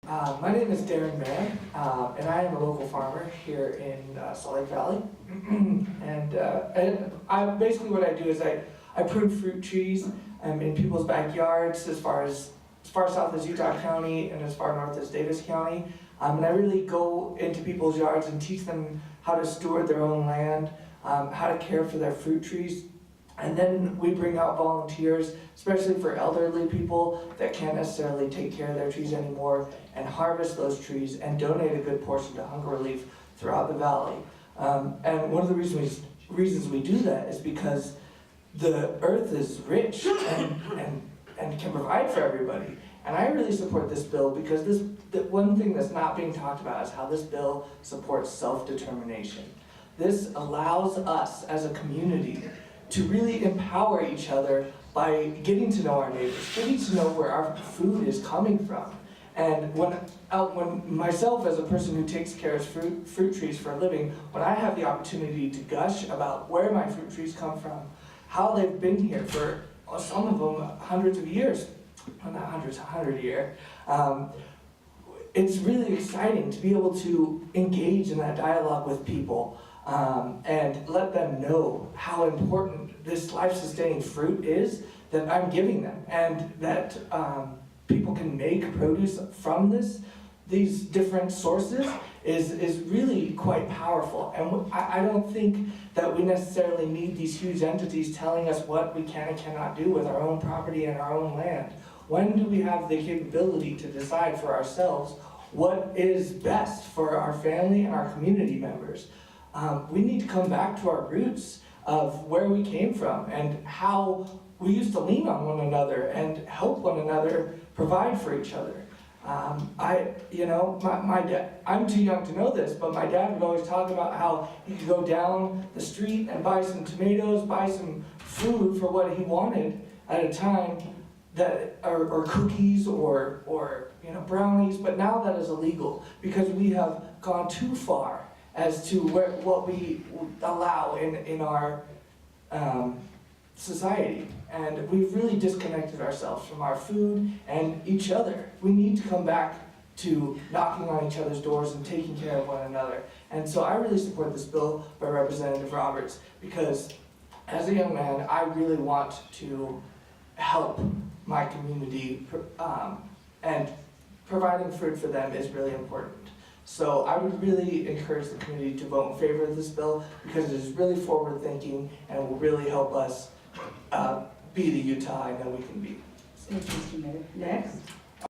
My name is Darin Mann, and I am a local farmer here in Salt Lake Valley. and basically what I do is I prune fruit trees in people's backyards as far south as Utah County and as far north as Davis County. And I really go into people's yards and teach them how to steward their own land, how to care for their fruit trees. And then we bring out volunteers, especially for elderly people that can't necessarily take care of their trees anymore, and harvest those trees and donate a good portion to hunger relief throughout the valley. And one of the reasons we do that is because the earth is rich and can provide for everybody. And I really support this bill because the one thing that's not being talked about is how this bill supports self-determination. This allows us as a community to really empower each other by getting to know our neighbors, getting to know where our food is coming from. And when myself as a person who takes care of fruit trees for a living, when I have the opportunity to gush about where my fruit trees come from, how they've been here for some of them hundreds of years, well, not hundreds, 100 years, it's really exciting to be able to engage in that dialogue with people. And let them know how important this life-sustaining fruit is that I'm giving them, and that people can make produce from these different sources is really quite powerful. And I don't think that we necessarily need these huge entities telling us what we can and cannot do with our own property and our own land. When do we have the capability to decide for ourselves what is best for our family and our community members? We need to come back to our roots of where we came from and how we used to lean on one another and help one another provide for each other. My dad, I'm too young to know this, but my dad would always talk about how he could go down the street and buy some tomatoes, buy some food for what he wanted at a time, that or cookies or brownies, but now that is illegal because we have gone too far as to what we allow in our society. And we've really disconnected ourselves from our food and each other. We need to come back to knocking on each other's doors and taking care of one another. And so I really support this bill by Representative Roberts because as a young man, I really want to help my community, and providing food for them is really important. So I would really encourage the community to vote in favor of this bill because it is really forward-thinking and will really help us be the Utah I know we can be. Thank you, Mr. Mayor. Next.